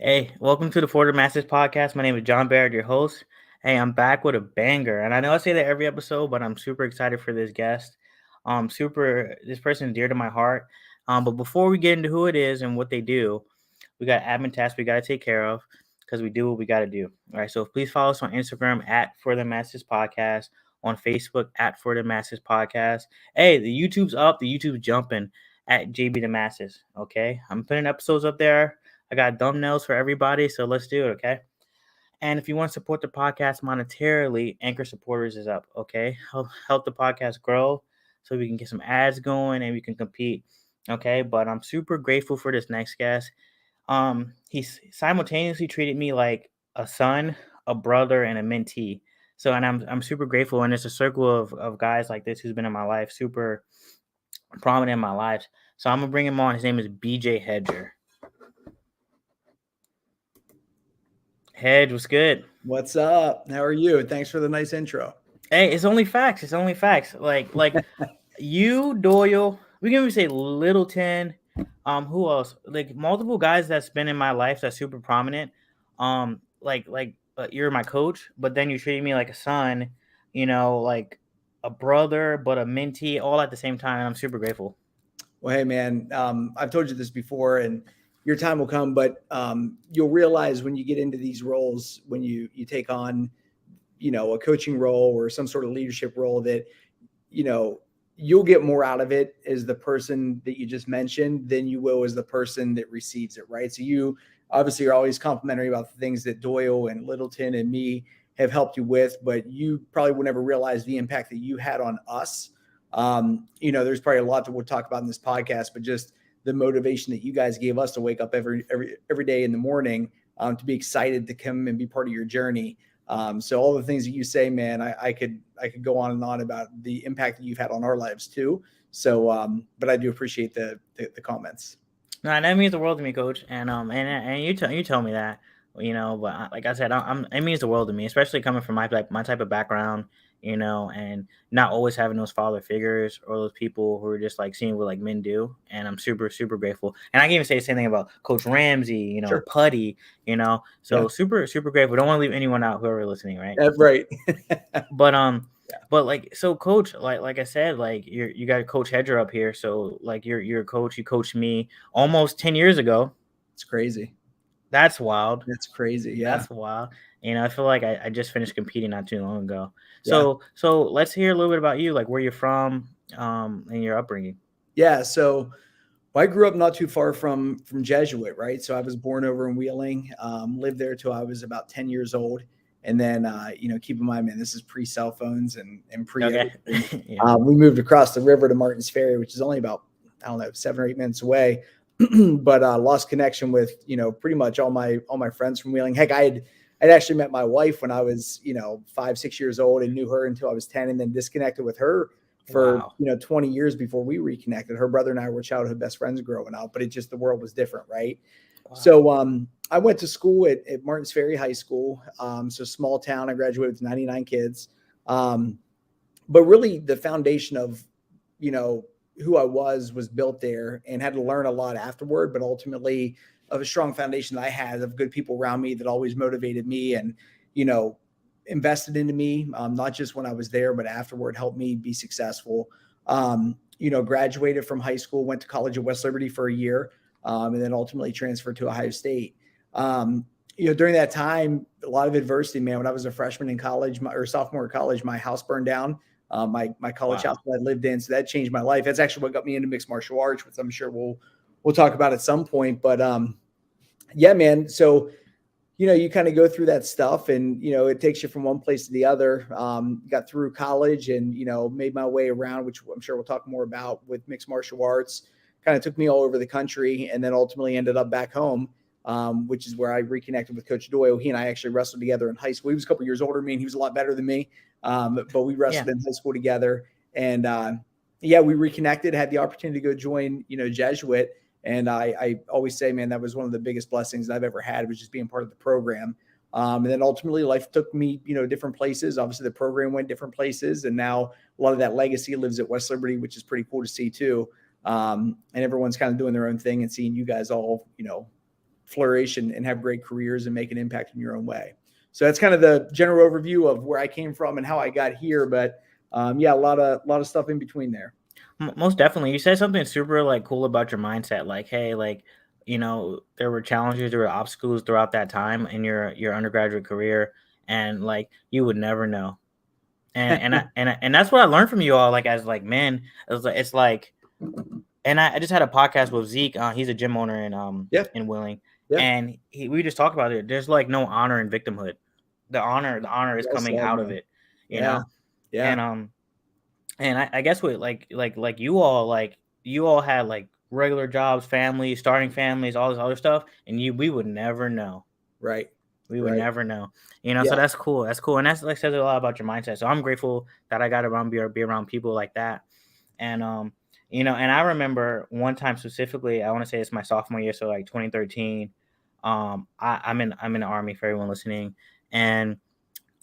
Hey, welcome to the For the Masters podcast. My name is John Barrett, your host. Hey, I'm back with a banger, and I know I say that every episode, but I'm super excited for this guest. This person is dear to my heart. But before we get into who it is and what they do, we got admin tasks we got to take care of because we do what we got to do. All right, so please follow us on Instagram at For the Masters Podcast, on Facebook at For the Masters Podcast. Hey, the YouTube's up, the YouTube's jumping at JB the Masters. Okay, I'm putting episodes up there. I got thumbnails for everybody, so let's do it, okay? And if you want to support the podcast monetarily, Anchor Supporters is up, okay? Help the podcast grow so we can get some ads going and we can compete, okay? But I'm super grateful for this next guest. He's simultaneously treated me like a son, a brother, and a mentee. So, and I'm super grateful, and it's a circle of guys like this who's been in my life, super prominent in my life. So I'm gonna bring him on. His name is BJ Hedger. Hedge, what's good? What's up? How are you? Thanks for the nice intro. Hey, it's only facts. It's only facts. Like you, Doyle. We can even say Littleton. Who else? Like multiple guys that's been in my life that's super prominent. You're my coach, but then you treated me like a son. Like a brother, but a mentee, all at the same time. And I'm super grateful. Well, hey, man, I've told you this before, and your time will come, but you'll realize when you get into these roles, when you take on, a coaching role or some sort of leadership role, that you'll get more out of it as the person that you just mentioned than you will as the person that receives it, right? So you obviously are always complimentary about the things that Doyle and Littleton and me have helped you with, but you probably would never realize the impact that you had on us. There's probably a lot that we'll talk about in this podcast, but just the motivation that you guys gave us to wake up every day in the morning, to be excited to come and be part of your journey. So all the things that you say, man, I could go on and on about the impact that you've had on our lives too. So, but I do appreciate the comments. No, that means the world to me, Coach. And you tell me that, But like I said, it means the world to me, especially coming from my type of background, and not always having those father figures or those people who are just like seeing what like men do. And I'm super grateful. And I can even say the same thing about Coach Ramsey, Sure. Putty, So Yeah. super grateful. Don't want to leave anyone out, whoever listening, right? That's right. But But like so, Coach, like I said, like you got Coach Hedger up here, so like you're a coach. You coached me almost 10 years ago. It's crazy. That's wild. That's crazy. Yeah. That's wild. I feel like I just finished competing not too long ago. Yeah. So let's hear a little bit about you, like where you're from, and your upbringing. Yeah. So I grew up not too far from Jesuit, right? So I was born over in Wheeling, lived there till I was about 10 years old. And then, keep in mind, man, this is pre-cell phones and pre. Okay. Yeah. We moved across the river to Martin's Ferry, which is only about, 7 or 8 minutes away. But lost connection with, pretty much all my friends from Wheeling. Heck, I'd actually met my wife when I was, 5, 6 years old and knew her until I was 10, and then disconnected with her for, 20 years before we reconnected. Her brother and I were childhood best friends growing up, but the world was different, right? Wow. So I went to school at Martin's Ferry High School. So small town. I graduated with 99 kids. But really the foundation of, who I was built there, and had to learn a lot afterward, but ultimately of a strong foundation that I had of good people around me that always motivated me and, invested into me, not just when I was there, but afterward, helped me be successful. Graduated from high school, went to college at West Liberty for a year, and then ultimately transferred to Ohio State. During that time, a lot of adversity, man. When I was a freshman in college or sophomore in college, my house burned down. My college house that I lived in. So that changed my life. That's actually what got me into mixed martial arts, which I'm sure we'll talk about at some point. But yeah, man. So, you kind of go through that stuff, and, it takes you from one place to the other. Got through college and, made my way around, which I'm sure we'll talk more about with mixed martial arts. Kind of took me all over the country, and then ultimately ended up back home, which is where I reconnected with Coach Doyle. He and I actually wrestled together in high school. He was a couple years older than me, and he was a lot better than me. But we wrestled in high school together, and we reconnected, had the opportunity to go join, Jesuit. And I always say, man, that was one of the biggest blessings that I've ever had, was just being part of the program. And then ultimately life took me, different places. Obviously the program went different places, and now a lot of that legacy lives at West Liberty, which is pretty cool to see too. And everyone's kind of doing their own thing, and seeing you guys all, flourish and have great careers and make an impact in your own way. So that's kind of the general overview of where I came from and how I got here. But yeah, a lot of stuff in between there. Most definitely. You said something super like cool about your mindset. Like, hey, like, there were challenges, there were obstacles throughout that time in your undergraduate career, and like you would never know. And that's what I learned from you all. Like as like men, it's like, and I just had a podcast with Zeke. He's a gym owner in Wheeling, and we just talked about it. There's like no honor in victimhood. The honor is coming out of it, you know. And I guess what like you all had like regular jobs, families, starting families, all this other stuff, and we would never know. Right. We would never know. So that's cool. That's cool. And that's like says a lot about your mindset. So I'm grateful that I got around be around people like that. And and I remember one time specifically, I want to say it's my sophomore year, so like 2013. I'm in the Army for everyone listening. And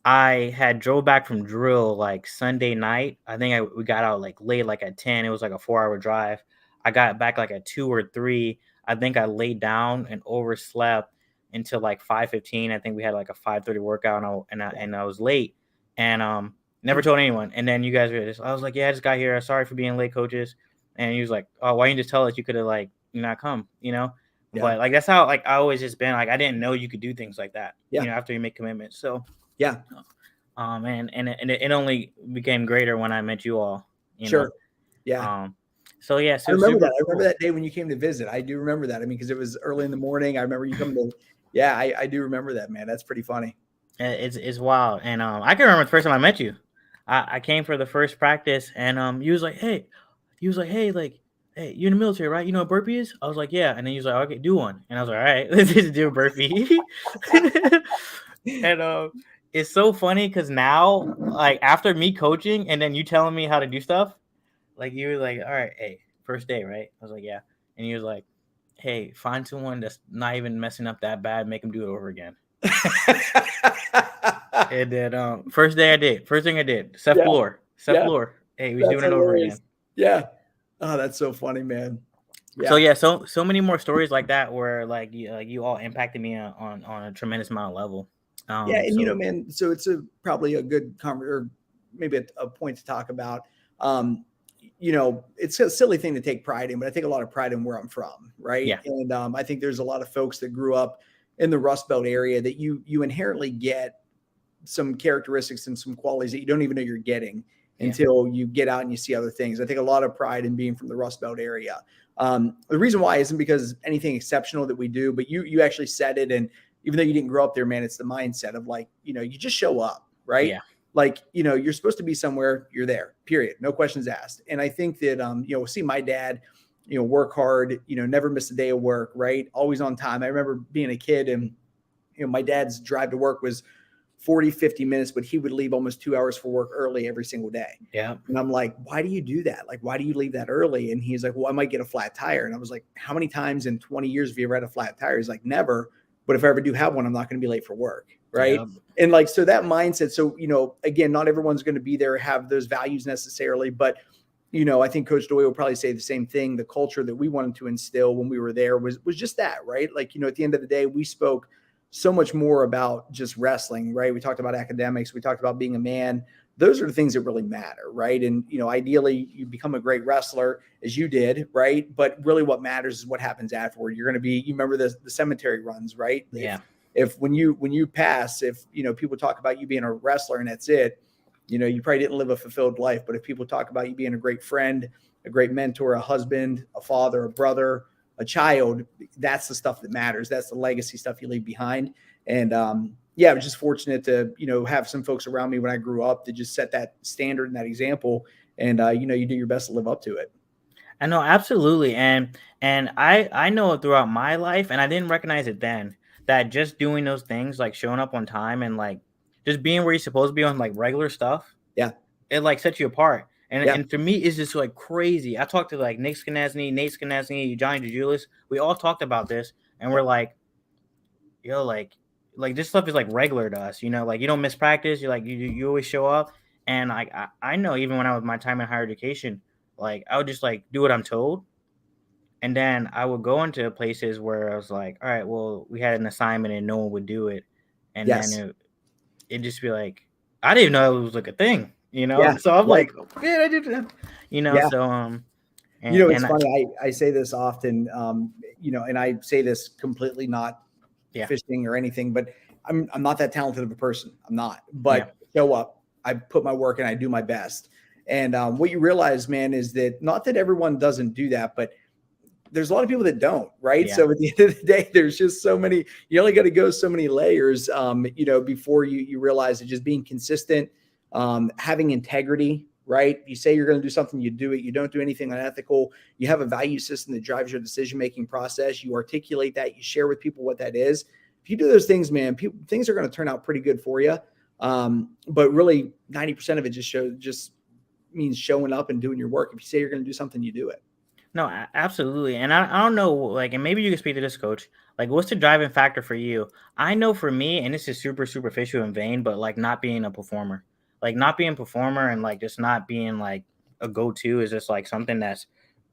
I had drove back from drill like Sunday night. I think we got out like late, like at 10. It was like a 4-hour drive. I got back like at 2 or 3. I think I laid down and overslept until like 5:15. I think we had like a 5:30 workout, and I was late, and never told anyone. And then you guys were just, I was like, yeah, I just got here. Sorry for being late, coaches. And he was like, oh, why didn't you just tell us? You could have like not come, But like that's how like I always just been like I didn't know you could do things like that, after you make commitments. So yeah. And it only became greater when I met you all. Sure. Yeah. So yeah, so I remember that. I remember that day when you came to visit. I do remember that. I mean, because it was early in the morning. I remember you coming to. Yeah, I do remember that, man. That's pretty funny. It's wild, and I can remember the first time I met you. I came for the first practice, and you was like, hey, like, hey, you're in the military, right? You know what burpee is? I was like, yeah, and then he was like, okay, do one, and I was like, all right, let's just do a burpee. And it's so funny because now, like after me coaching and then you telling me how to do stuff, like you were like, all right, hey, first day, right? I was like, yeah, and he was like, hey, find someone that's not even messing up that bad, make them do it over again. And then first thing I did, Seth floor. Hey, we're doing it over again. Yeah. Oh, that's so funny, man. Yeah. So many more stories like that where like you all impacted me on a tremendous amount of level. And man, so it's probably a good or maybe a point to talk about. It's a silly thing to take pride in, but I take a lot of pride in where I'm from, right? Yeah. And I think there's a lot of folks that grew up in the Rust Belt area that you inherently get some characteristics and some qualities that you don't even know you're getting until you get out and you see other things. I take a lot of pride in being from the Rust Belt area. The reason why isn't because anything exceptional that we do, but you actually said it. And even though you didn't grow up there, man, it's the mindset of like, you just show up, right? Yeah. Like, you're supposed to be somewhere, you're there, period. No questions asked. And I think that, see my dad, work hard, never miss a day of work, right? Always on time. I remember being a kid and, my dad's drive to work was 40, 50 minutes, but he would leave almost 2 hours for work early every single day. Yeah. And I'm like, why do you do that? Like, why do you leave that early? And he's like, well, I might get a flat tire. And I was like, how many times in 20 years have you ever had a flat tire? He's like, never. But if I ever do have one, I'm not going to be late for work. Right. Yeah. And like, so that mindset. So, again, not everyone's going to be there, have those values necessarily, but I think Coach Doyle will probably say the same thing. The culture that we wanted to instill when we were there was just that, right? Like, at the end of the day, we spoke so much more about just wrestling, right? We talked about academics. We talked about being a man. Those are the things that really matter, right? And, ideally you become a great wrestler as you did, right? But really what matters is what happens afterward. You're going to be, you remember the cemetery runs, right? Yeah. If when you pass, if, people talk about you being a wrestler and that's it, you probably didn't live a fulfilled life. But if people talk about you being a great friend, a great mentor, a husband, a father, a brother, a child, that's the stuff that matters. That's the legacy stuff you leave behind. And I was just fortunate to, have some folks around me when I grew up to just set that standard and that example. And, you do your best to live up to it. I know. Absolutely. And I know throughout my life, and I didn't recognize it then, that just doing those things, like showing up on time and like just being where you're supposed to be on like regular stuff. Yeah. It like sets you apart. And for me, it's just like crazy. I talked to like Nate Skenesny, Johnny DeJulis. We all talked about this, and we're like, yo, like this stuff is like regular to us, like you don't miss practice. You're like, you always show up. And I know even when I was my time in higher education, like I would just like do what I'm told. And then I would go into places where I was like, all right, well, we had an assignment and no one would do it. And then Yes. it'd just be like, I didn't know it was like a thing, Yeah. So I'm Right. like, oh, man, I didn't, Yeah. so, It's and funny. I say this often, and I say this completely not yeah, fishing or anything, but I'm not that talented of a person. I'm not, yeah, but show up, I put my work and I do my best. And what you realize, man, is that not that everyone doesn't do that, but there's a lot of people that don't, right? yeah, So at the end of the day, there's just so many, you only got to go so many layers, before you realize that just being consistent, having integrity, right? You say you're going to do something, you do it. You don't do anything unethical. You have a value system that drives your decision-making process. You articulate that, you share with people what that is. If you do those things, man, things are going to turn out pretty good for you. But really 90% of it just means showing up and doing your work. If you say you're going to do something, you do it. no, absolutely. And I don't know, like, and maybe you can speak to this, coach. Like, what's the driving factor for you? I know for me, and this is super superficial and vain, but like not being a performer, and like just not being like a go-to is just like something that's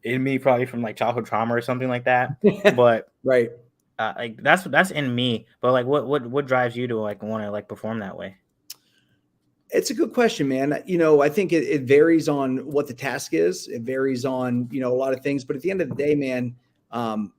in me, probably from like childhood trauma or something like that. But Right. like that's in me. But like, what drives you to like want to like perform that way? It's a good question, man. I think it varies on what the task is. It varies on, a lot of things. But at the end of the day, man,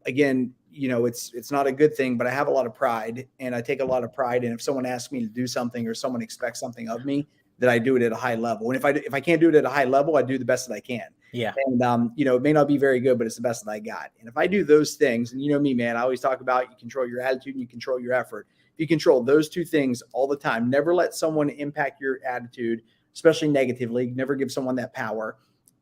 again, it's not a good thing, but I have a lot of pride and I take a lot of pride. And if someone asks me to do something or someone expects something of me, that I do it at a high level. And if I can't do it at a high level, I do the best that I can. Yeah, And, it may not be very good, but it's the best that I got. And if I do those things, and you know me, man, I always talk about you control your attitude and you control your effort. If you control those two things all the time, never let someone impact your attitude, especially negatively, never give someone that power,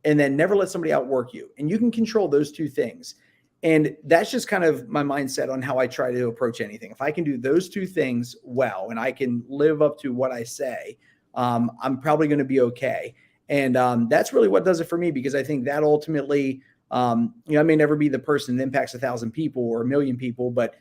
and then never let somebody outwork you. And you can control those two things. And that's just kind of my mindset on how I try to approach anything. If I can do those two things well, and I can live up to what I say, I'm probably going to be okay. And that's really what does it for me, because I think that ultimately, I may never be the person that impacts 1,000 people or 1,000,000 people, but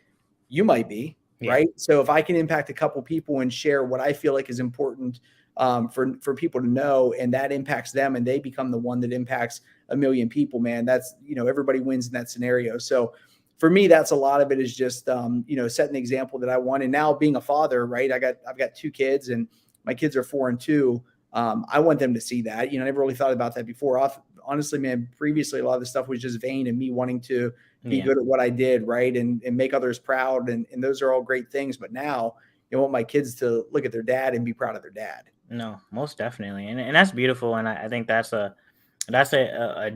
you might be, yeah, right? So if I can impact a couple people and share what I feel like is important for people to know, and that impacts them, and they become the one that impacts 1,000,000 people, man, that's, everybody wins in that scenario. So for me, that's a lot of it is just, setting the example that I want. And now being a father, right? I've got 2 kids and my kids are 4 and 2. I want them to see that. I never really thought about that before. Honestly, man, previously a lot of the stuff was just vain and me wanting to be yeah. good at what I did, right? And make others proud. And those are all great things. But now I want my kids to look at their dad and be proud of their dad. No, most definitely, and that's beautiful, and I think that's a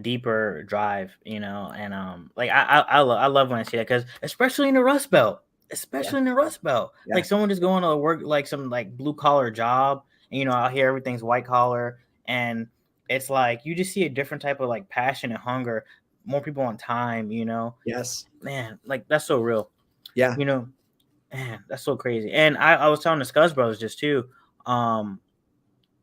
deeper drive, and like I love when I see that, because especially in the Rust Belt, Yeah. like Yeah. someone just going to work like some like blue collar job, and out here everything's white collar, and it's like you just see a different type of like passion and hunger, more people on time, Yes. man, like that's so real, Yeah. you know, man, that's so crazy. And I was telling the Scuzz brothers just too, um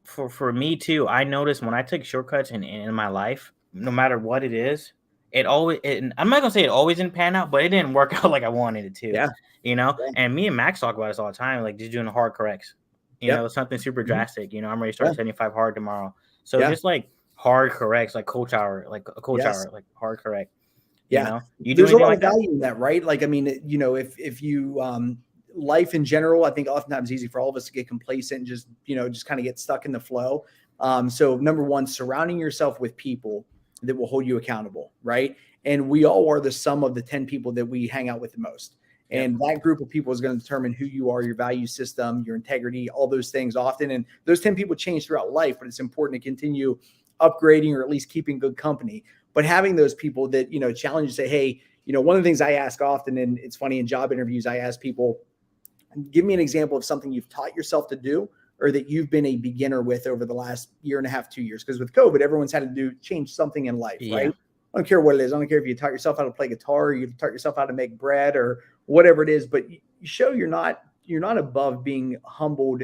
for me too, I noticed when I took shortcuts in my life, no matter what it is, I'm not gonna say it always didn't pan out, but it didn't work out like I wanted it to, Yeah. Yeah. And me and Max talk about this all the time, like just doing the hard corrects, Yep. something super Mhm. drastic. I'm ready to Yeah. start 75 hard tomorrow. So Yeah. just like hard corrects, like coach hour, like a coach Yes. hour, like hard correct. Yeah. You do There's a anything lot like of that? value in that, right? Like, I mean, if you, life in general, I think oftentimes easy for all of us to get complacent and just kind of get stuck in the flow. So number one, surrounding yourself with people that will hold you accountable, right? And we all are the sum of the 10 people that we hang out with the most. Yep. And that group of people is going to determine who you are, your value system, your integrity, all those things often. And those 10 people change throughout life, but it's important to continue upgrading or at least keeping good company. But having those people that, challenge you, say, hey, one of the things I ask often, and it's funny in job interviews, I ask people, give me an example of something you've taught yourself to do or that you've been a beginner with over the last year and a half, 2 years. Because with COVID, everyone's had to change something in life, Yeah. right? I don't care what it is. I don't care if you taught yourself how to play guitar, or you taught yourself how to make bread or whatever it is, but you show you're not above being humbled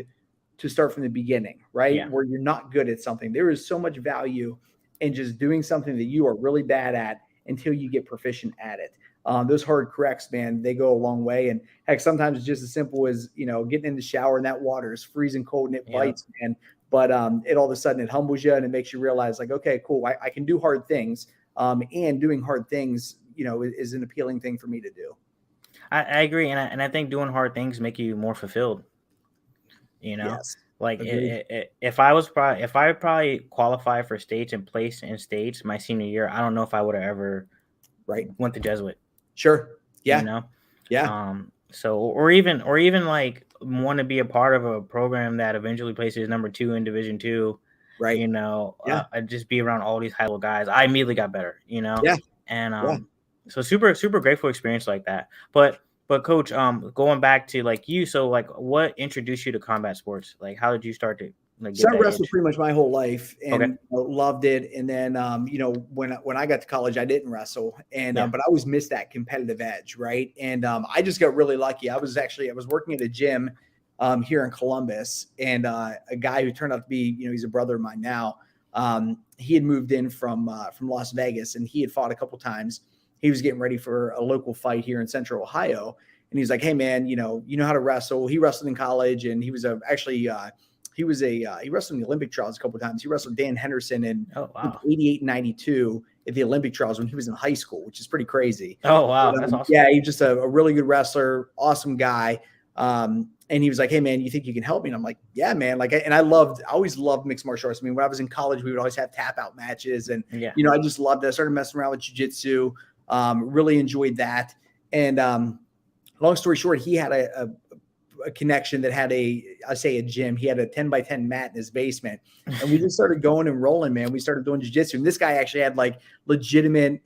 to start from the beginning, right? Yeah. Where you're not good at something. There is so much value in just doing something that you are really bad at until you get proficient at it. Those hard corrects, man, they go a long way. And heck, sometimes it's just as simple as, getting in the shower and that water is freezing cold and it Yep. bites, man. But it all of a sudden it humbles you and it makes you realize, like, okay, cool, I can do hard things. And doing hard things, is an appealing thing for me to do. I agree, and I think doing hard things make you more fulfilled. Yes. Like Agreed. if I probably qualified for states and placed in states my senior year, I don't know if I would have ever Right. went to Jesuit. Sure. You Yeah. know, Yeah. so or even like want to be a part of a program that eventually places number 2 in Division 2. Right. Yeah. I'd just be around all these high level guys. I immediately got better. Yeah. And Yeah. so super grateful experience like that. But coach, going back to like you, so like what introduced you to combat sports? Like how did you start to like So get I that wrestled itch? pretty much my whole life Okay. and loved it. And then, when I got to college, I didn't wrestle, and Yeah. but I always missed that competitive edge, right? And I just got really lucky. I was working at a gym here in Columbus, and a guy who turned out to be, he's a brother of mine now. He had moved in from Las Vegas, and he had fought a couple times. He was getting ready for a local fight here in Central Ohio, and he's like, "Hey man, you know how to wrestle." He wrestled in college, and he was he wrestled in the Olympic trials a couple of times. He wrestled Dan Henderson in Oh wow. 88 and 92 at the Olympic trials when he was in high school, which is pretty crazy. Oh wow. That's awesome. Yeah, he's just a really good wrestler, awesome guy. And he was like, "Hey man, you think you can help me?" And I'm like, "Yeah, man." Like, I always loved mixed martial arts. I mean, when I was in college, we would always have tap out matches, and Yeah. I just loved it. I started messing around with jiu-jitsu. Really enjoyed that. And long story short, he had a connection that had a gym. He had a 10 by 10 mat in his basement, and we just started going and rolling, man. We started doing jiu-jitsu, and this guy actually had like legitimate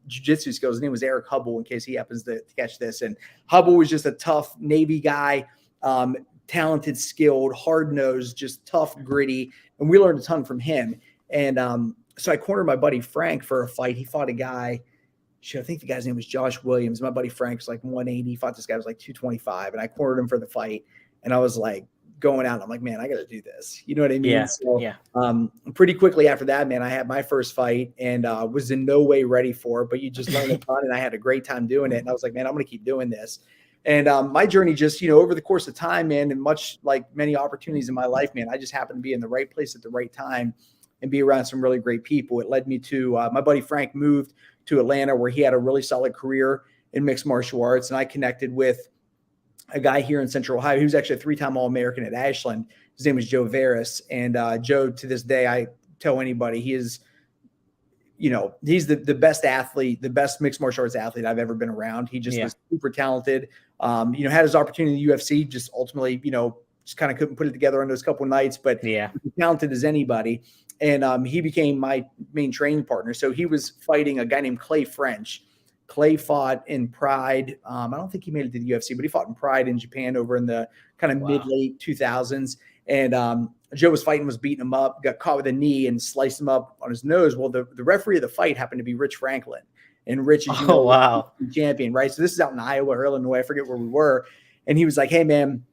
jiu-jitsu skills. His name was Eric Hubble, in case he happens to catch this. And Hubble was just a tough Navy guy, talented, skilled, hard-nosed, just tough, gritty, and we learned a ton from him. And so I cornered my buddy Frank for a fight. He fought a guy, I think the guy's name was Josh Williams. My buddy Frank's like 180. He fought this guy was like 225, and I cornered him for the fight. And I was like going out. I'm like, man, I got to do this. You know what I mean? Yeah. So, Yeah. Pretty quickly after that, man, I had my first fight and was in no way ready for it. But you just learn a ton, and I had a great time doing it. And I was like, man, I'm going to keep doing this. And my journey just, over the course of time, man, and much like many opportunities in my life, man, I just happened to be in the right place at the right time and be around some really great people. It led me to my buddy Frank moved to Atlanta, where he had a really solid career in mixed martial arts. And I connected with a guy here in Central Ohio. He was actually a 3-time All-American at Ashland. His name was Joe Veras. And Joe, to this day, I tell anybody, he is, he's the best athlete, the best mixed martial arts athlete I've ever been around. He just was super talented. Had his opportunity in the UFC, just ultimately, just kind of couldn't put it together on those couple of nights, but talented as anybody. And he became my main training partner. So he was fighting a guy named Clay French. Clay fought in Pride. I don't think he made it to the UFC, but he fought in Pride in Japan over in the kind of mid-late 2000s. And Joe was beating him up, got caught with a knee and sliced him up on his nose. Well, the referee of the fight happened to be Rich Franklin. And Rich is, champion, right? So this is out in Iowa or Illinois. I forget where we were. And he was like, "Hey, man,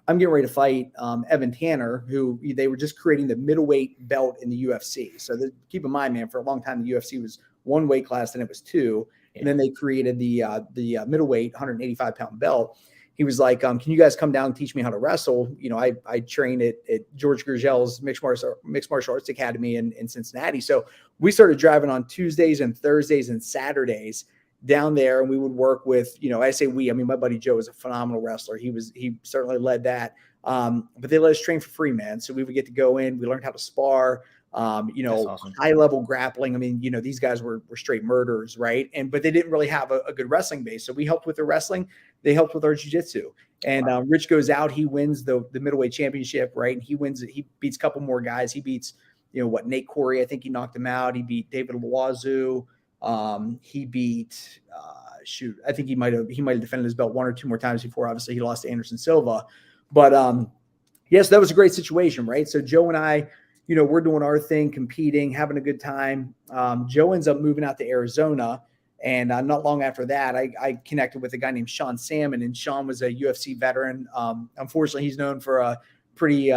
I'm getting ready to fight Evan Tanner," who they were just creating the middleweight belt in the UFC. So keep in mind, man, for a long time, the UFC was one weight class, then it was two. Yeah. And then they created the middleweight 185-pound belt. He was like, "Can you guys come down and teach me how to wrestle?" I train at George Gurgel's Mixed Martial Arts Academy in Cincinnati. So we started driving on Tuesdays and Thursdays and Saturdays down there, and we would work with, I say we, I mean, my buddy Joe is a phenomenal wrestler. He certainly led that. But they let us train for free, man. So we would get to go in, we learned how to spar, awesome. High level grappling. I mean, these guys were straight murderers, right? But they didn't really have a good wrestling base. So we helped with the wrestling. They helped with our jiu-jitsu. And Rich goes out, he wins the middleweight championship, right? And he beats a couple more guys. He beats, Nate Corey, I think he knocked him out. He beat David Loiseau. He beat, I think he might have defended his belt one or two more times before. Obviously, he lost to Anderson Silva. But yes, that was a great situation, right? So Joe and I, we're doing our thing, competing, having a good time. Joe ends up moving out to Arizona. And not long after that, I connected with a guy named Sean Salmon. And Sean was a UFC veteran. Unfortunately, he's known for a pretty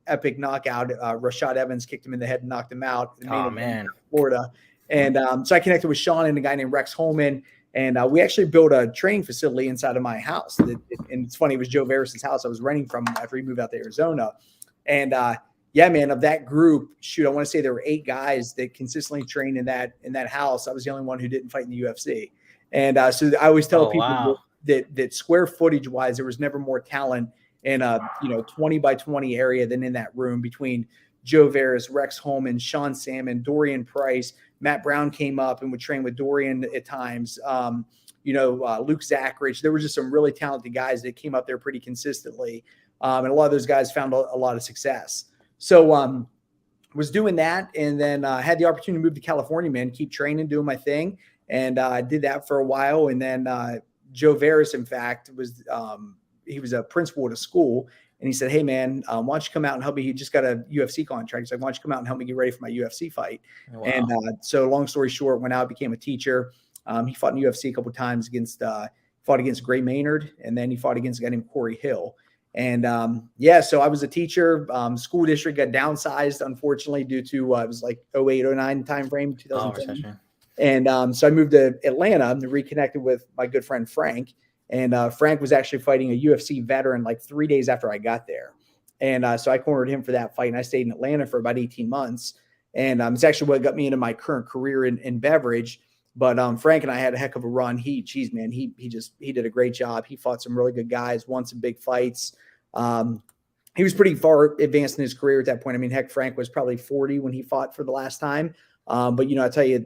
epic knockout. Rashad Evans kicked him in the head and knocked him out. Oh, man. Florida. And so I connected with Sean and a guy named Rex Holman. And we actually built a training facility inside of my house. And it's funny, it was Joe Veras' house I was renting from after he moved out to Arizona. And yeah, man, of that group, I want to say there were 8 guys that consistently trained in that house. I was the only one who didn't fight in the UFC. And so I always tell Oh, people wow. that square footage wise, there was never more talent in a 20 by 20 area than in that room between Joe Veras, Rex Holman, Sean Salmon, Dorian Price. Matt Brown came up and would train with Dorian at times. Luke Zachrich. There were just some really talented guys that came up there pretty consistently. And a lot of those guys found a lot of success. So was doing that, and then had the opportunity to move to California, man, keep training, doing my thing. And I did that for a while. And then Joe Veras, in fact, he was a principal at a school. And he said, hey, man, why don't you come out and help me? He just got a UFC contract. He's like, why don't you come out and help me get ready for my UFC fight? Wow. And so long story short, went out, became a teacher. He fought in UFC a couple of times fought against Gray Maynard. And then he fought against a guy named Corey Hill. And so I was a teacher. School district got downsized, unfortunately, due to it was like 08, 09 timeframe, 2010. And so I moved to Atlanta and reconnected with my good friend Frank. And Frank was actually fighting a UFC veteran like 3 days after I got there. And so I cornered him for that fight. And I stayed in Atlanta for about 18 months. And it's actually what got me into my current career in beverage. But Frank and I had a heck of a run. He did a great job. He fought some really good guys, won some big fights. He was pretty far advanced in his career at that point. I mean, heck, Frank was probably 40 when he fought for the last time. But I tell you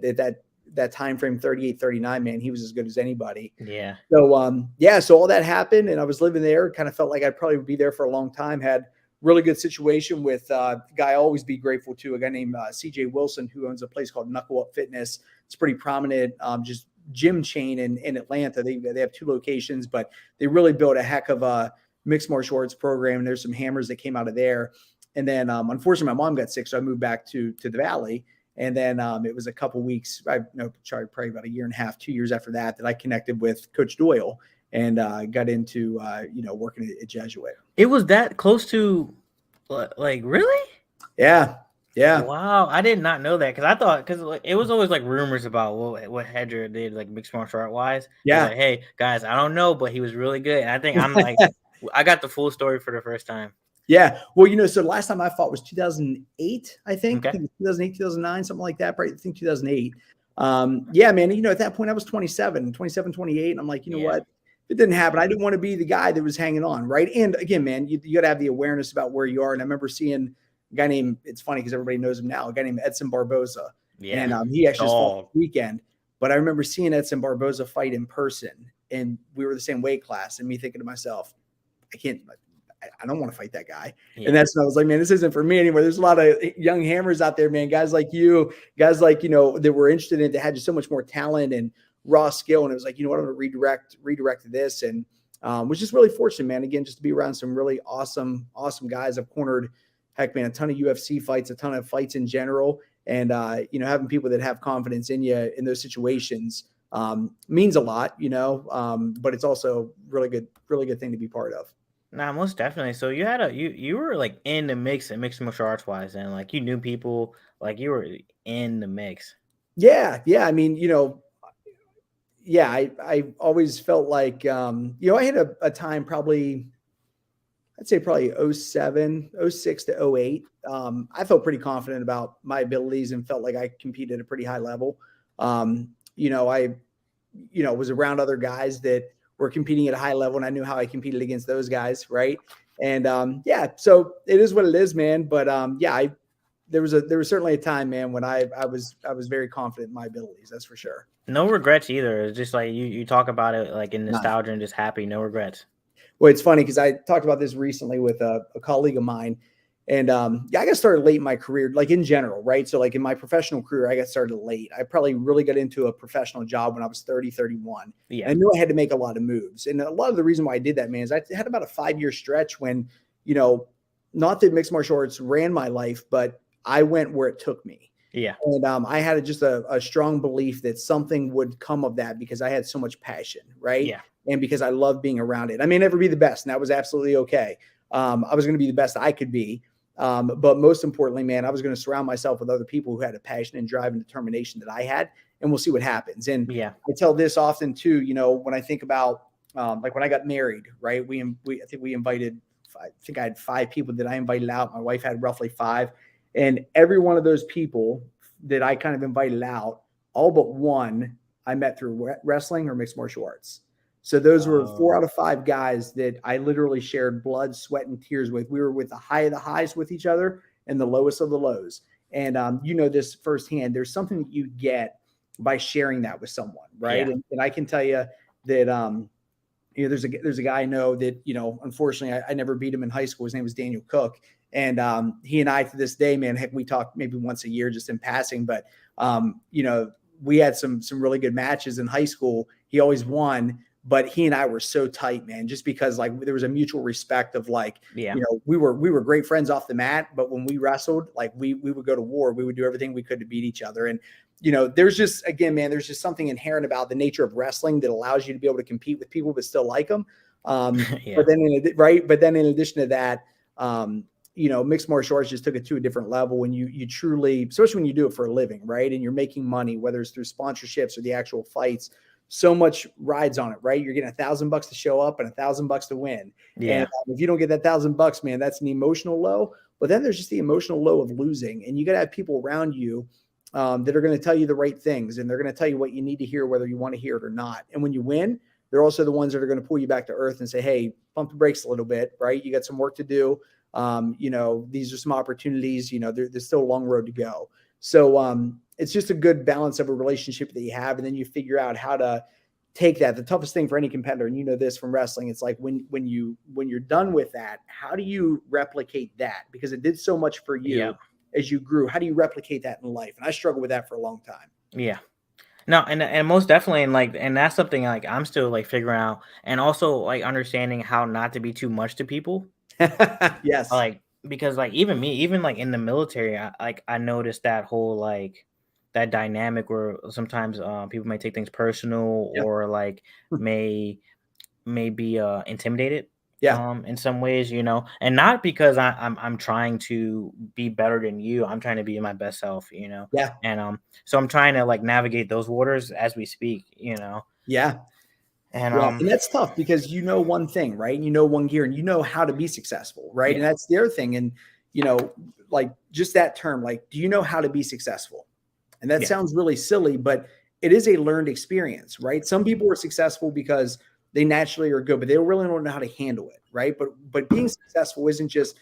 that time frame, 38, 39, man, he was as good as anybody. Yeah. So so all that happened, and I was living there. Kind of felt like I'd probably be there for a long time. Had really good situation with a guy I always be grateful to, a guy named CJ Wilson, who owns a place called Knuckle Up Fitness. It's pretty prominent, just gym chain in Atlanta. They have 2 locations, but they really built a heck of a mixed martial arts program. And there's some hammers that came out of there. And then unfortunately, my mom got sick, so I moved back to the Valley. And then it was a couple weeks, probably about a year and a half, 2 years after that I connected with Coach Doyle and got into working at Jesuit. It was that close to, like, really? Yeah. Wow, I did not know that, because I thought, it was always like rumors about what Hedger did, like mixed martial art wise. Yeah. Like, hey guys, I don't know, but he was really good. And I think I'm like, I got the full story for the first time. Yeah. Well, so the last time I fought was 2008, I think. Okay. I think 2008, 2009, something like that. Probably, I think 2008. Yeah, man, at that point I was 27, 28. And I'm like, you know what? It didn't happen. I didn't want to be the guy that was hanging on. Right. And again, man, you got to have the awareness about where you are. And I remember seeing a guy named, it's funny because everybody knows him now, a guy named Edson Barboza. Yeah. And he actually fought this weekend. But I remember seeing Edson Barboza fight in person. And we were the same weight class. And me thinking to myself, I don't want to fight that guy. Yeah. And that's when I was like, man, this isn't for me anymore. There's a lot of young hammers out there, man. Guys like you, guys like, that were interested in it, that had just so much more talent and raw skill. And it was like, you know what, I'm going to redirect to this. And was just really fortunate, man, again, just to be around some really awesome guys. I've cornered, heck, man, a ton of UFC fights, a ton of fights in general. And, having people that have confidence in you in those situations means a lot, but it's also really good thing to be part of. Nah, most definitely. So you had you were like in the mix and mixed martial arts wise, and like you knew people, like you were in the mix. Yeah. I mean, I always felt like I had a time probably, I'd say probably 07, 06 to 08. I felt pretty confident about my abilities and felt like I competed at a pretty high level. I was around other guys that were competing at a high level, and I knew how I competed against those guys. Right. And so it is what it is, man. But there was certainly a time, man, when I was very confident in my abilities. That's for sure. No regrets either. It's just like you talk about it like in nostalgia and just happy, no regrets. Well, it's funny because I talked about this recently with a colleague of mine. And I got started late in my career, like in general, right? So like in my professional career, I got started late. I probably really got into a professional job when I was 30, 31. Yeah. And I knew I had to make a lot of moves. And a lot of the reason why I did that, man, is I had about a 5-year stretch when, not that mixed martial arts ran my life, but I went where it took me. Yeah. And I had just a strong belief that something would come of that because I had so much passion, right? Yeah. And because I love being around it. I may never be the best, and that was absolutely okay. I was going to be the best I could be. But most importantly, man, I was going to surround myself with other people who had a passion and drive and determination that I had, and we'll see what happens. And I tell this often too, when I think about, like when I got married, right? I think I had 5 people that I invited out. My wife had roughly 5, and every one of those people that I kind of invited out, all but one, I met through wrestling or mixed martial arts. So those were 4 out of 5 guys that I literally shared blood, sweat, and tears with. We were with the high of the highs with each other and the lowest of the lows. And you know this firsthand. There's something that you get by sharing that with someone, right? Yeah. And I can tell you that you know, there's a guy I know that, you know, unfortunately I never beat him in high school. His name was Daniel Cook. And he and I to this day, man, heck, we talk maybe once a year just in passing. But you know, we had some really good matches in high school. He always won, but he and I were so tight, man, just because like there was a mutual respect of like, Yeah. you know, we were great friends off the mat, but when we wrestled, like we would go to war. We would do everything we could to beat each other. And you know, there's just, again, man, there's just something inherent about the nature of wrestling that allows you to be able to compete with people but still like them. Yeah. But then in addition to that, you know, mixed martial arts just took it to a different level when you truly, especially when you do it for a living, right? And you're making money, whether it's through sponsorships or the actual fights, so much rides on it, right? You're getting $1,000 to show up and $1,000 to win. Yeah. And if you don't get that $1,000, man, that's an emotional low. But then there's just the emotional low of losing, and you got to have people around you that are going to tell you the right things, and they're going to tell you what you need to hear, whether you want to hear it or not. And when you win, they're also the ones that are going to pull you back to earth and say, hey, pump the brakes a little bit, right? You got some work to do. You know, these are some opportunities, you know, there's still a long road to go. So it's just a good balance of a relationship that you have. And then you figure out how to take that. The toughest thing for any competitor, and you know this from wrestling, it's like when you're done with that, how do you replicate that? Because it did so much for you. Yeah. As you grew, how do you replicate that in life? And I struggled with that for a long time. Yeah. No, and most definitely, and like, and that's something like I'm still like figuring out, and also like understanding how not to be too much to people. Yes. Like, because like even me, even like in the military, I noticed that whole like that dynamic where sometimes people may take things personal Yeah. or like may be intimidated Yeah. in some ways, you know, and not because I'm trying to be better than you. I'm trying to be my best self, you know. Yeah. And so I'm trying to like navigate those waters as we speak, you know. Yeah. And Yeah. And that's tough because you know one thing, right? You know one gear and you know how to be successful, right? yeah, And that's the other thing. And, you know, like just that term, like, do you know how to be successful? And that yeah, sounds really silly, but it is a learned experience, right? Some people are successful because they naturally are good, but they really don't know how to handle it, right? But being successful isn't just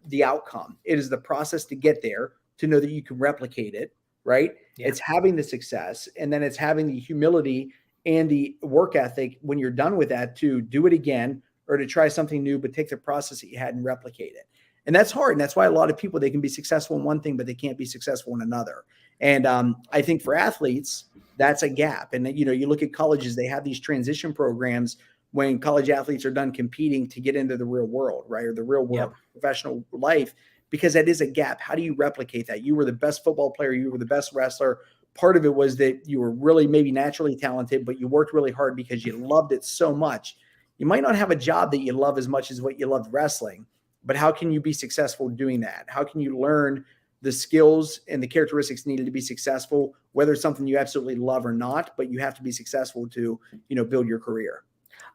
the outcome. It is the process to get there, to know that you can replicate it, right? yeah, It's having the success, and then it's having the humility and the work ethic when you're done with that to do it again or to try something new, but take the process that you had and replicate it. And that's hard. And that's why a lot of people, they can be successful in one thing, but they can't be successful in another. And I think for athletes, that's a gap. And, you know, you look at colleges, they have these transition programs when college athletes are done competing to get into the real world, right? Or the real world, yep, professional life, because that is a gap. How do you replicate that? You were the best football player. You were the best wrestler. Part of it was that you were really maybe naturally talented, but you worked really hard because you loved it so much. You might not have a job that you love as much as what you loved wrestling, but how can you be successful doing that? How can you learn the skills and the characteristics needed to be successful, whether it's something you absolutely love or not, but you have to be successful to, you know, build your career.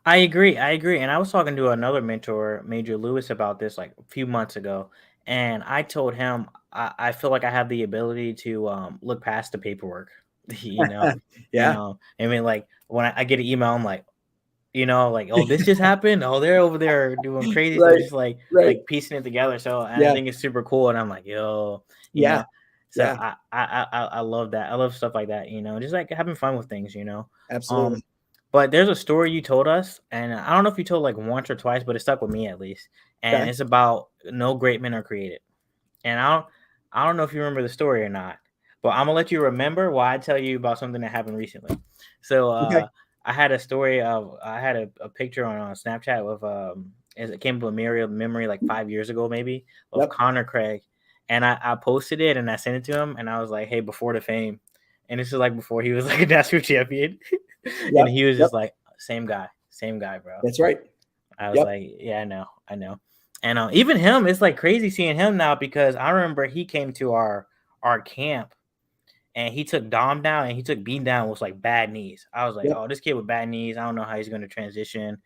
I agree. I agree. And I was talking to another mentor, Major Lewis, about this like a few months ago. And I told him I feel like I have the ability to look past the paperwork, you know. And Yeah. I mean, like when I get an email, I'm like, you know, like, oh, this just happened. Oh, they're over there doing crazy stuff, Right. just Right. like piecing it together. So, and I Yeah. think it's super cool. And I'm like, yo, you Yeah. know. So Yeah. I love that. I love stuff like that. You know, just like having fun with things. You know. Absolutely. Um, but there's a story you told us, and I don't know if you told like once or twice, but it stuck with me at least. And Okay. it's about no great men are created. And I don't know if you remember the story or not, but I'm gonna let you remember while I tell you about something that happened recently. So Okay. I had a story of I had a picture on Snapchat with as it came to a memory like 5 years ago maybe of Yep. Connor Craig, and I posted it and I sent it to him and I was like, hey, before the fame, and this is like before he was like a national champion, and Yep. he was Yep. just like same guy, bro. That's right. I was Yep. like, yeah, I know. And even him, it's like crazy seeing him now because I remember he came to our camp and he took Dom down and he took Bean down with like bad knees. I was like, Yep. oh, this kid with bad knees. I don't know how he's going to transition.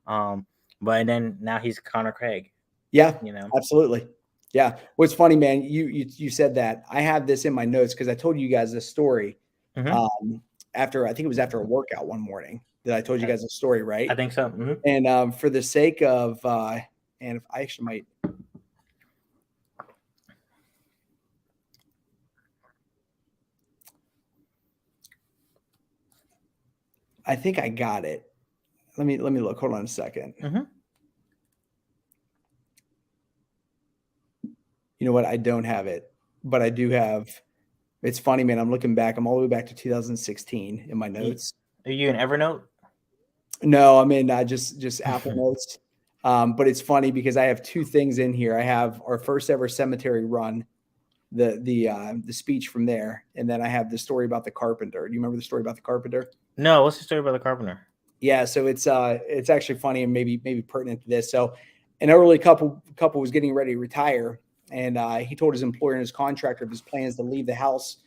Um, but then now he's Connor Craig, Yeah. you know. Absolutely. Yeah. What's funny, man, you said that. I have this in my notes because I told you guys this story. Hmm. Um, after, I think it was after a workout one morning that I told you guys a story, right? I think so. Mm-hmm. And for the sake of, and if I actually might, I think I got it. Let me look. Hold on a second. Mm-hmm. You know what? I don't have it, but I do have. It's funny, man. I'm looking back. I'm all the way back to 2016 in my notes. Are you in Evernote? No, I'm in just Apple Notes. But it's funny because I have two things in here. I have our first ever cemetery run, the speech from there, and then I have the story about the Carpenter. Do you remember the story about the Carpenter? No. What's the story about the Carpenter? Yeah, so it's actually funny and maybe pertinent to this. So an early couple was getting ready to retire, and he told his employer and his contractor of his plans to leave the house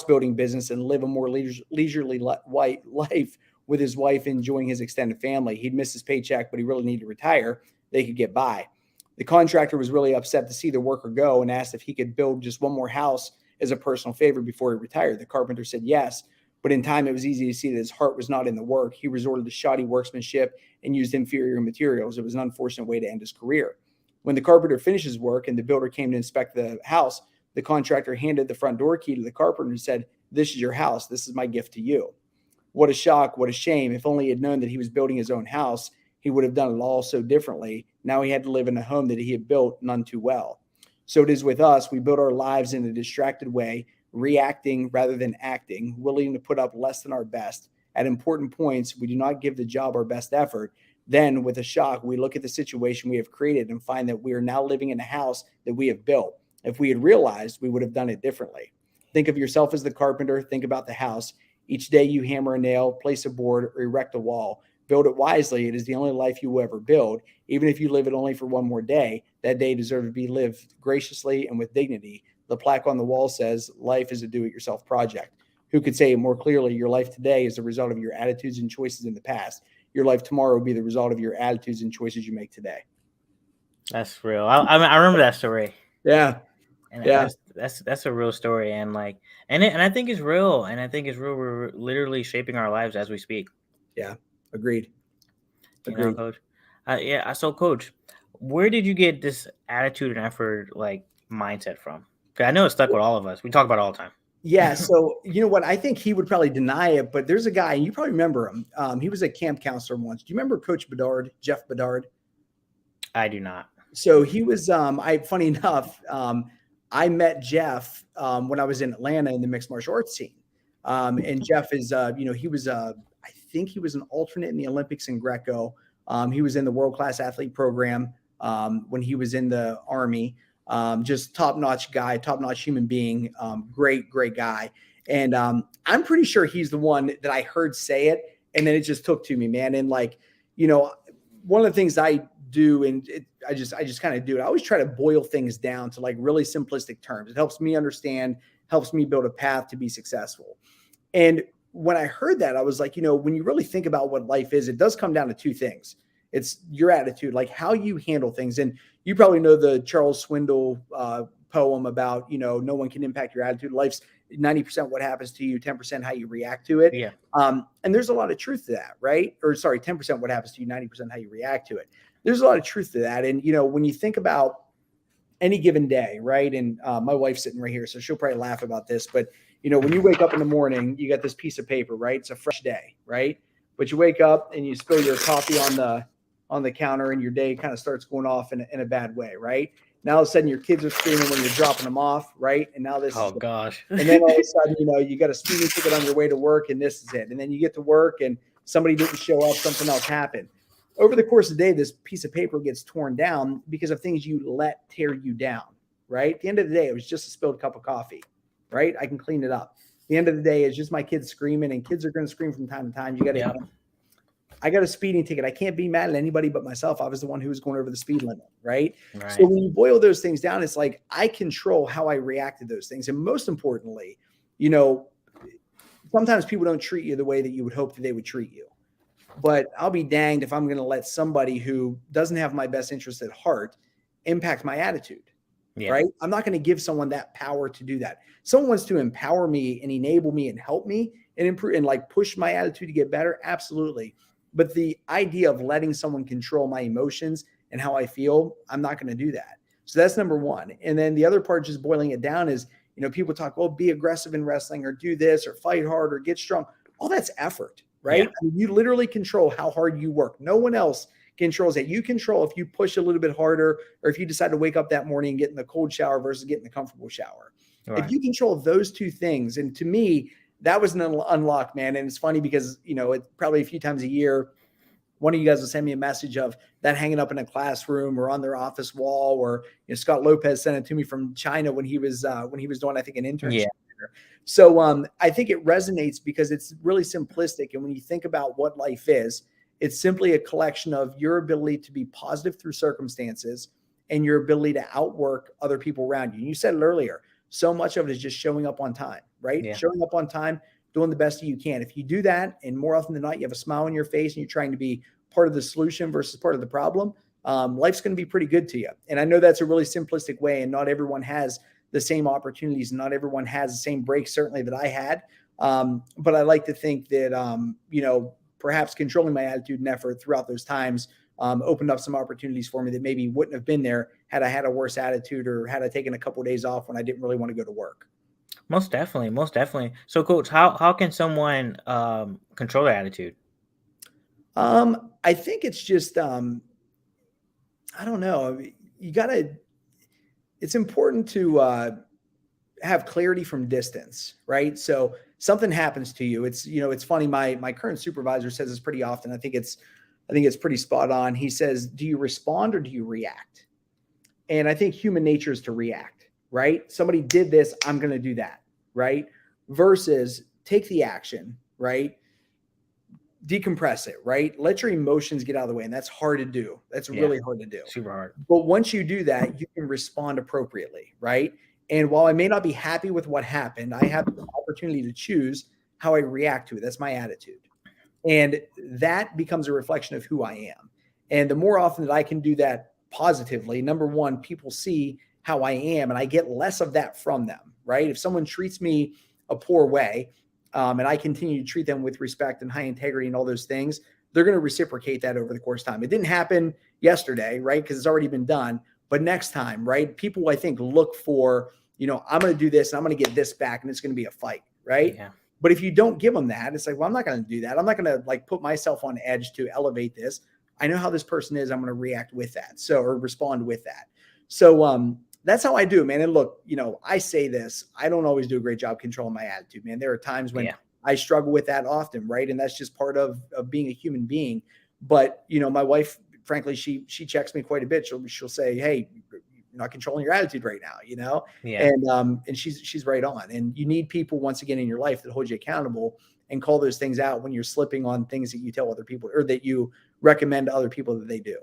building business and live a more leisurely life with his wife, enjoying his extended family. He'd miss his paycheck, but he really needed to retire. They could get by. The contractor was really upset to see the worker go and asked if he could build just one more house as a personal favor before he retired. The carpenter said yes, but in time it was easy to see that his heart was not in the work. He resorted to shoddy workmanship and used inferior materials. It was an unfortunate way to end his career. When the carpenter finished his work and the builder came to inspect the house, the contractor handed the front door key to the carpenter and said, "This is your house. This is my gift to you." What a shock. What a shame. If only he had known that he was building his own house, he would have done it all so differently. Now he had to live in a home that he had built none too well. So it is with us. We build our lives in a distracted way, reacting rather than acting, willing to put up less than our best. At important points, we do not give the job our best effort. Then, with a shock, we look at the situation we have created and find that we are now living in a house that we have built. If we had realized, we would have done it differently. Think of yourself as the carpenter. Think about the house. Each day you hammer a nail, place a board, or erect a wall. Build it wisely. It is the only life you will ever build. Even if you live it only for one more day, that day deserves to be lived graciously and with dignity. The plaque on the wall says, "Life is a do-it-yourself project." Who could say it more clearly? Your life today is the result of your attitudes and choices in the past. Your life tomorrow will be the result of your attitudes and choices you make today. That's real. I remember that story. Yeah. And Yeah. that's a real story, and like, and I think it's real, and I think it's real. We're literally shaping our lives as we speak. Yeah. Agreed. You know, Coach. Yeah. So, Coach, where did you get this attitude and effort like mindset from? 'Cause I know it's stuck with all of us. We talk about it all the time. Yeah. So, you know what? I think he would probably deny it, but there's a guy, and you probably remember him. He was a camp counselor once. Do you remember Coach Bedard, Jeff Bedard? I do not. So he was, funny enough, I met Jeff when I was in Atlanta in the mixed martial arts scene. And Jeff is, he was, I think he was an alternate in the Olympics in Greco. He was in the world-class athlete program when he was in the Army. Just top-notch guy, top-notch human being, great guy. And I'm pretty sure he's the one that I heard say it, and then it just took to me, man. And like, one of the things I do, and I just kind of do it. I always try to boil things down to like really simplistic terms. It helps me understand, helps me build a path to be successful. And when I heard that, I was like, when you really think about what life is, it does come down to two things. It's your attitude, like how you handle things. And you probably know the Charles Swindoll poem about, no one can impact your attitude. Life's 90% what happens to you, 10% how you react to it. Yeah. And there's a lot of truth to that, right? Or sorry, 10% what happens to you, 90% how you react to it. There's a lot of truth to that. And, when you think about any given day, right? And my wife's sitting right here, so she'll probably laugh about this. But, when you wake up in the morning, you got this piece of paper, right? It's a fresh day, right? But you wake up and you spill your coffee on the counter, and your day kind of starts going off in a bad way, right? Now all of a sudden your kids are screaming when you're dropping them off, right? And now this gosh. And then all of a sudden, you got a speeding ticket on your way to work, and this is it. And then you get to work and somebody didn't show up, something else happened. Over the course of the day, this piece of paper gets torn down because of things you let tear you down, right? At the end of the day, it was just a spilled cup of coffee, right? I can clean it up. At the end of the day, it's just my kids screaming, and kids are going to scream from time to time. I got a speeding ticket. I can't be mad at anybody but myself. I was the one who was going over the speed limit, right? So when you boil those things down, it's like I control how I react to those things. And most importantly, sometimes people don't treat you the way that you would hope that they would treat you. But I'll be danged if I'm going to let somebody who doesn't have my best interest at heart impact my attitude, Yeah. right? I'm not going to give someone that power to do that. Someone wants to empower me and enable me and help me and improve and like push my attitude to get better. Absolutely. But the idea of letting someone control my emotions and how I feel, I'm not going to do that. So that's number one. And then the other part, just boiling it down, is, people talk, well, be aggressive in wrestling or do this or fight hard or get strong. All that's effort, right? Yeah. I mean, you literally control how hard you work. No one else controls that. You control if you push a little bit harder or if you decide to wake up that morning and get in the cold shower versus getting the comfortable shower. Right. If you control those two things, and to me, that was an unlock, man. And it's funny because, it's probably a few times a year, one of you guys will send me a message of that hanging up in a classroom or on their office wall, or Scott Lopez sent it to me from China when he was doing, I think, an internship. Yeah. So I think it resonates because it's really simplistic. And when you think about what life is, it's simply a collection of your ability to be positive through circumstances and your ability to outwork other people around you. And you said it earlier, so much of it is just showing up on time, right? Yeah. Showing up on time, doing the best that you can. If you do that, and more often than not, you have a smile on your face and you're trying to be part of the solution versus part of the problem, life's going to be pretty good to you. And I know that's a really simplistic way, and not everyone has the same opportunities. Not everyone has the same breaks, certainly, that I had. But I like to think that, perhaps controlling my attitude and effort throughout those times opened up some opportunities for me that maybe wouldn't have been there had I had a worse attitude or had I taken a couple of days off when I didn't really want to go to work. Most definitely. Most definitely. So, Coach, how can someone control their attitude? I think it's just, I don't know. It's important to have clarity from distance, right? So something happens to you. It's funny. My current supervisor says this pretty often. I think it's pretty spot on. He says, do you respond or do you react? And I think human nature is to react, right? Somebody did this, I'm going to do that, right? Versus take the action, right? Decompress it, right? Let your emotions get out of the way. And that's hard to do. That's really hard to do. Super hard. But once you do that, you can respond appropriately, right? And while I may not be happy with what happened, I have the opportunity to choose how I react to it. That's my attitude. And that becomes a reflection of who I am. And the more often that I can do that positively, number one, people see how I am and I get less of that from them, right? If someone treats me a poor way, and I continue to treat them with respect and high integrity and all those things, they're going to reciprocate that over the course of time. It didn't happen yesterday, right? Because it's already been done. But next time, right? People, I think, look for, I'm going to do this and I'm going to get this back and it's going to be a fight, right? Yeah. But if you don't give them that, it's like, well, I'm not going to do that. I'm not going to put myself on edge to elevate this. I know how this person is. I'm going to react with that. Or respond with that. So that's how I do, man. And look, I say this, I don't always do a great job controlling my attitude, man. There are times when I struggle with that often, right? And that's just part of being a human being. But, my wife, frankly, she checks me quite a bit. She'll say, hey, you're not controlling your attitude right now, Yeah. And she's right on. And you need people, once again, in your life that hold you accountable and call those things out when you're slipping on things that you tell other people or that you recommend to other people that they do.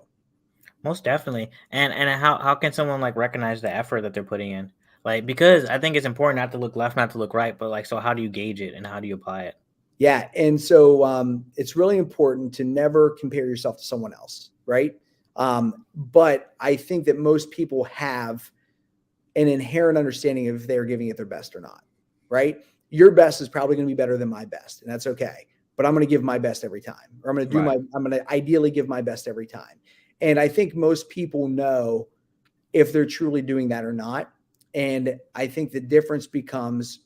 Most definitely. And how can someone recognize the effort that they're putting in? Because I think it's important not to look left, not to look right, but so how do you gauge it and how do you apply it? Yeah. And so it's really important to never compare yourself to someone else, right? But I think that most people have an inherent understanding of if they're giving it their best or not, right? Your best is probably going to be better than my best, and that's okay. But I'm going to give my best every time, or I'm going to ideally give my best every time. And I think most people know if they're truly doing that or not. And I think the difference becomes,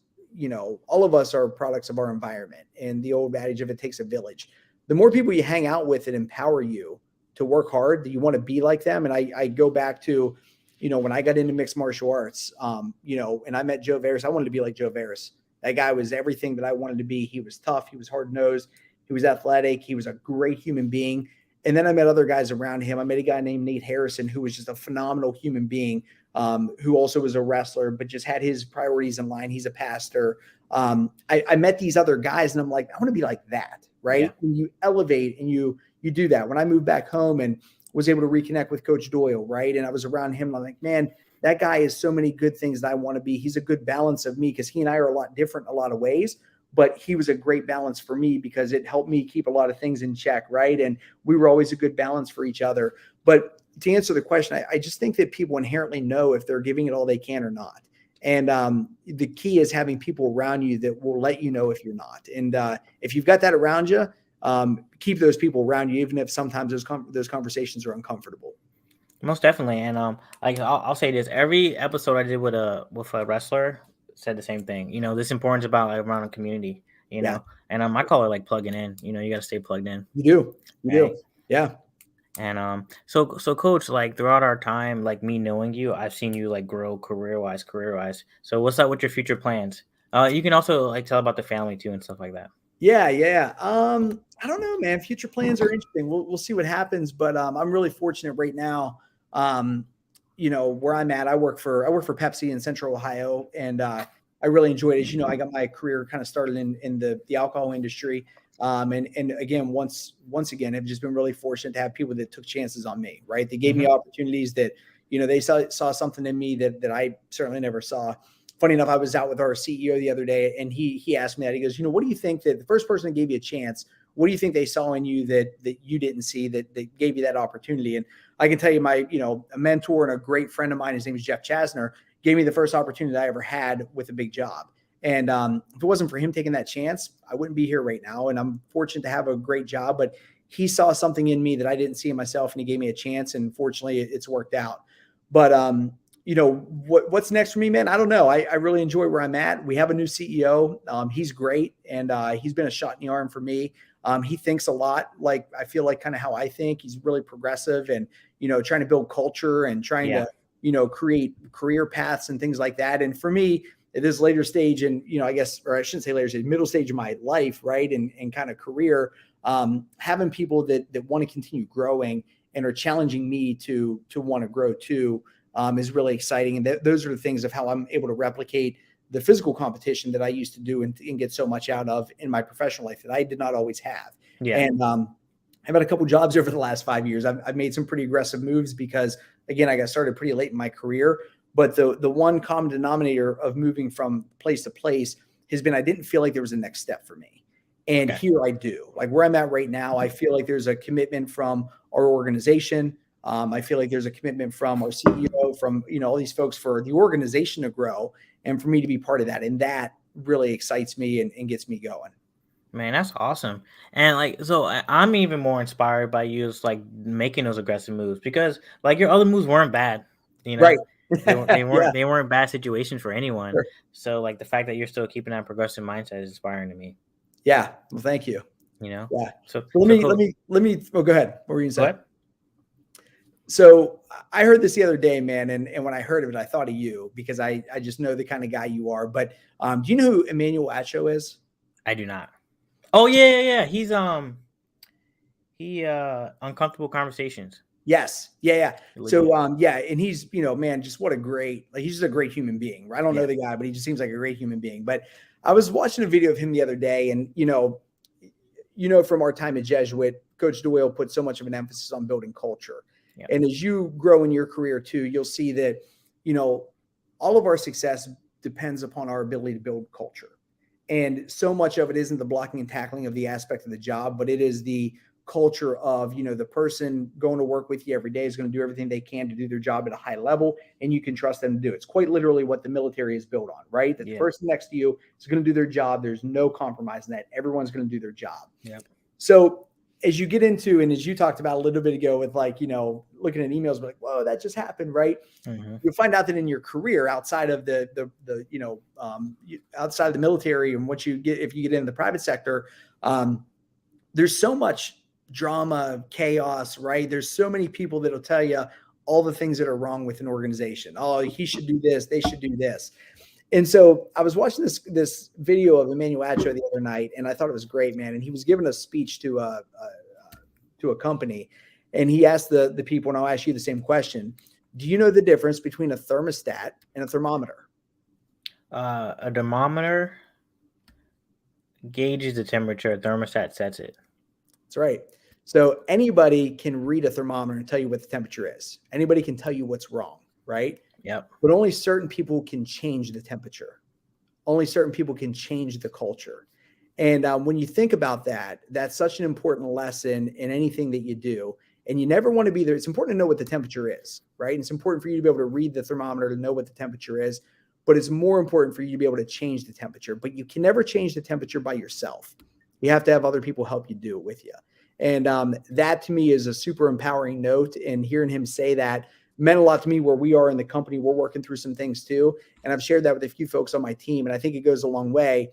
all of us are products of our environment, and the old adage of it takes a village. The more people you hang out with that empower you to work hard, that you want to be like them. And I go back to, when I got into mixed martial arts, and I met Joe Veras, I wanted to be like Joe Veras. That guy was everything that I wanted to be. He was tough. He was hard-nosed. He was athletic. He was a great human being. And then I met other guys around him. I met a guy named Nate Harrison, who was just a phenomenal human being, who also was a wrestler, but just had his priorities in line. He's a pastor. I met these other guys, and I'm like, I want to be like that, right? Yeah. When you elevate and you do that. When I moved back home and was able to reconnect with Coach Doyle, right? And I was around him, and I'm like, man, that guy is so many good things that I want to be. He's a good balance of me, because he and I are a lot different in a lot of ways. But he was a great balance for me because it helped me keep a lot of things in check, right? And we were always a good balance for each other. But to answer the question, I just think that people inherently know if they're giving it all they can or not. And the key is having people around you that will let you know if you're not. And if you've got that around you, keep those people around you, even if sometimes those conversations are uncomfortable. Most definitely. And like I'll say this: every episode I did with a wrestler said the same thing. You know, this importance about like around a community. You Yeah, know, and I call it like plugging in. You know, you got to stay plugged in, you right? do. Yeah. And so coach, like throughout our time, like me knowing you, I've seen you like grow career wise. So what's up with your future plans? You can also like tell about the family too and stuff like that. Yeah, yeah. I don't know, man. Future plans are interesting. We'll see what happens, but I'm really fortunate right now. Um, where I'm at, I work for Pepsi in Central Ohio, and I really enjoyed it. As you know, I got my career kind of started in the alcohol industry. And again, once again, I've just been really fortunate to have people that took chances on me, right? They gave me Mm-hmm. opportunities that, they saw something in me that I certainly never saw. Funny enough, I was out with our CEO the other day, and he asked me that. He goes, what do you think that the first person that gave you a chance, what do you think they saw in you that you didn't see that gave you that opportunity? And I can tell you, my a mentor and a great friend of mine, his name is Jeff Chasner, gave me the first opportunity I ever had with a big job. And if it wasn't for him taking that chance, I wouldn't be here right now. And I'm fortunate to have a great job, but he saw something in me that I didn't see in myself, and he gave me a chance. And fortunately, it's worked out. But what's next for me, man? I don't know. I really enjoy where I'm at. We have a new CEO. He's great, and he's been a shot in the arm for me. He thinks a lot like I feel like kind of how I think. He's really progressive and trying to build culture and trying Yeah. to create career paths and things like that. And for me, at this later stage, and I guess, or I shouldn't say later stage, middle stage of my life, right, and kind of career, having people that want to continue growing and are challenging me to want to grow too. Is really exciting. And those are the things of how I'm able to replicate the physical competition that I used to do and get so much out of in my professional life that I did not always have. Yeah. And I've had a couple jobs over the last 5 years. I've made some pretty aggressive moves because, again, I got started pretty late in my career. But the one common denominator of moving from place to place has been I didn't feel like there was a next step for me. And Okay. here I do. Like where I'm at right now, I feel like there's a commitment from our organization. I feel like there's a commitment from our CEO, from all these folks for the organization to grow and for me to be part of that. And that really excites me and gets me going. Man, that's awesome. And like, so I'm even more inspired by you as like making those aggressive moves because like your other moves weren't bad, you know, Right. Yeah. they weren't bad situations for anyone. Sure. So like the fact that you're still keeping that progressive mindset is inspiring to me, Yeah. Well, thank you. you know? Yeah. So, So so cool. let me, oh, go ahead. What were you Go going to say? ahead. So I heard this the other day, man. And when I heard of it, I thought of you because I just know the kind of guy you are. But do you know who Emmanuel Acho is? I do not. Oh yeah. He's uncomfortable conversations. Yes. Yeah. Yeah. Legit. So, yeah. And he's, man, just what a great, like, he's just a great human being. I don't know Yeah. the guy, but he just seems like a great human being. But I was watching a video of him the other day and, from our time at Jesuit, Coach Doyle put so much of an emphasis on building culture. Yep. And as you grow in your career too, you'll see that, all of our success depends upon our ability to build culture. And so much of it isn't the blocking and tackling of the aspect of the job, but it is the culture of, the person going to work with you every day is going to do everything they can to do their job at a high level, and you can trust them to do it. It's quite literally what the military is built on, right? That the person next to you is going to do their job. There's no compromise in that. Everyone's going to do their job. Yep. So as you get into, and as you talked about a little bit ago with like, looking at emails, like, whoa, that just happened, right? Mm-hmm. You'll find out that in your career outside of outside of the military and what you get, if you get into the private sector, there's so much drama, chaos, right? There's so many people that'll tell you all the things that are wrong with an organization. Oh, he should do this. They should do this. And so I was watching this video of Emmanuel Acho the other night, and I thought it was great, man. And he was giving a speech to a company, and he asked the people, and I'll ask you the same question. Do you know the difference between a thermostat and a thermometer? A thermometer gauges the temperature. A thermostat sets it. That's right. So anybody can read a thermometer and tell you what the temperature is. Anybody can tell you what's wrong, right? Yep. But only certain people can change the temperature. Only certain people can change the culture. And when you think about that, that's such an important lesson in anything that you do. And you never want to be there. It's important to know what the temperature is, right? And it's important for you to be able to read the thermometer to know what the temperature is, but it's more important for you to be able to change the temperature. But you can never change the temperature by yourself. You have to have other people help you do it with you. And that to me is a super empowering note. And hearing him say that meant a lot to me where we are in the company. We're working through some things too. And I've shared that with a few folks on my team. And I think it goes a long way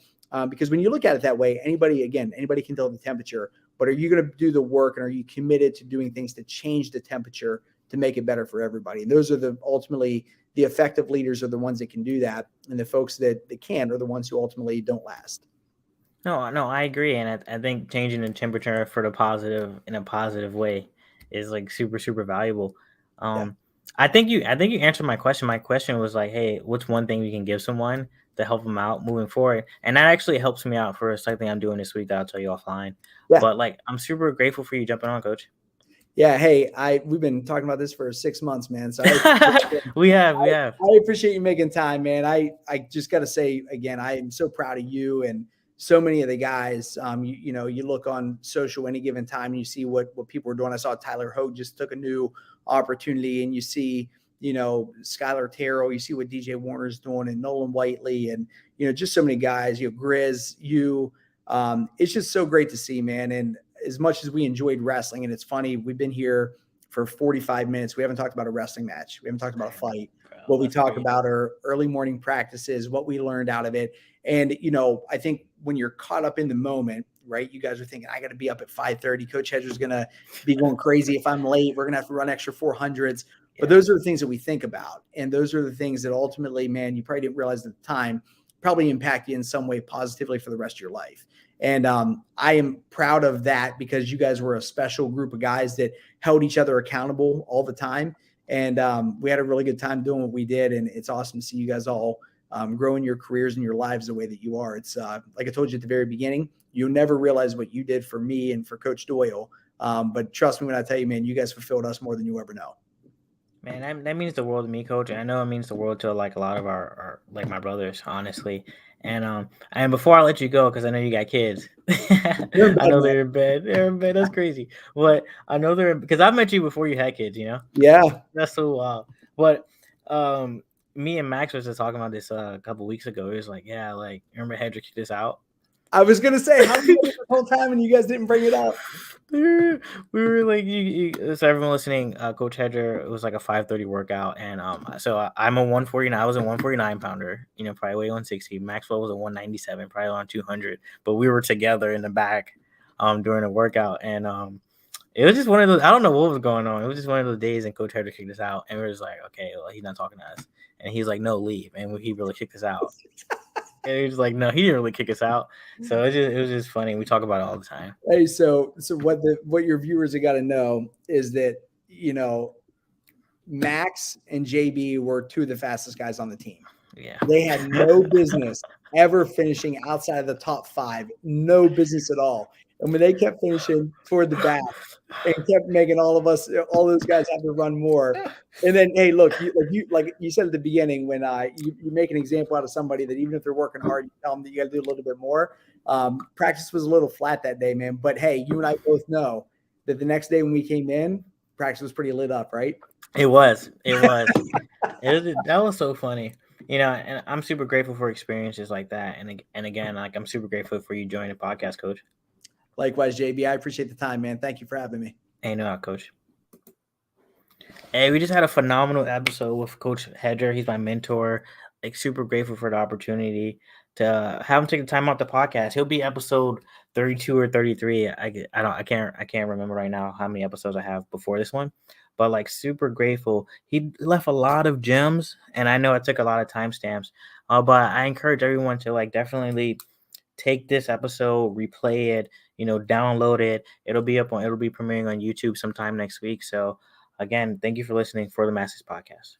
because when you look at it that way, anybody can tell the temperature, but are you going to do the work and are you committed to doing things to change the temperature to make it better for everybody? And those are ultimately the effective leaders are the ones that can do that. And the folks that can are the ones who ultimately don't last. No, I agree, and I think changing the temperature for the positive in a positive way is like super super valuable. Yeah. I think you answered my question. My question was like, hey, what's one thing we can give someone to help them out moving forward? And that actually helps me out for something I'm doing this week that I'll tell you offline. Yeah. But like, I'm super grateful for you jumping on, Coach. Yeah. Hey, we've been talking about this for 6 months, man. So we have. I appreciate you making time, man. I just got to say again, I am so proud of you and so many of the guys. You look on social any given time and you see what people are doing. I saw Tyler Hogue just took a new opportunity, and you see, Skylar Terrell, you see what DJ Warner's doing, and Nolan Whiteley, and just so many guys. Grizz, it's just so great to see, man. And as much as we enjoyed wrestling, and it's funny, we've been here for 45 minutes. We haven't talked about a wrestling match. We haven't talked about a fight. What we talk about are early morning practices, what we learned out of it. And, I think when you're caught up in the moment, right, you guys are thinking, I got to be up at 5:30. Coach Hedger's going to be going crazy if I'm late. We're going to have to run extra 400s. But those are the things that we think about. And those are the things that ultimately, man, you probably didn't realize at the time, probably impact you in some way positively for the rest of your life. And I am proud of that because you guys were a special group of guys that held each other accountable all the time. And we had a really good time doing what we did. And it's awesome to see you guys all growing your careers and your lives the way that you are. It's like I told you at the very beginning, you'll never realize what you did for me and for Coach Doyle. But trust me when I tell you, man, you guys fulfilled us more than you ever know. Man, that means the world to me, Coach. And I know it means the world to like a lot of our like my brothers, honestly. And before I let you go, because I know you got kids, I know they're in bed. They're in bed. That's crazy. But I know because I've met you before you had kids. Yeah, that's so wild. But me and Max was just talking about this a couple weeks ago. He was like, "Yeah, like remember Hedger kicked this out." I was gonna say, how did you the whole time and you guys didn't bring it up? We were like, so everyone listening, Coach Hedger, it was like a 5:30 workout, and so I'm a 149. I was a 149 pounder, probably weigh 160. Maxwell was a 197, probably on 200. But we were together in the back, during the workout, and it was just one of those. I don't know what was going on. It was just one of those days, and Coach Hedger kicked us out, and we were just like, okay, well, he's not talking to us, and he's like, no, leave, and he really kicked us out. And he was like, no, he didn't really kick us out. So it was just funny. We talk about it all the time. Hey, so what your viewers have got to know is that, Max and JB were two of the fastest guys on the team. Yeah. They had no business ever finishing outside of the top 5. No business at all. And when they kept finishing toward the back and kept making all those guys have to run more. And then, hey, look, like you said at the beginning, when you make an example out of somebody that even if they're working hard, you tell them that you got to do a little bit more. Practice was a little flat that day, man. But hey, you and I both know that the next day when we came in, practice was pretty lit up, right? It was. That was so funny. And I'm super grateful for experiences like that. And again, like I'm super grateful for you joining the podcast, Coach. Likewise, JB. I appreciate the time, man. Thank you for having me. Hey, no, Coach. Hey, we just had a phenomenal episode with Coach Hedger. He's my mentor. Like super grateful for the opportunity to have him take the time out the podcast. He'll be episode 32 or 33. I can't remember right now how many episodes I have before this one. But like super grateful. He left a lot of gems, and I know it took a lot of timestamps. But I encourage everyone to like definitely take this episode, replay it, download it. It'll be premiering on YouTube sometime next week. So again, thank you for listening for the Masses Podcast.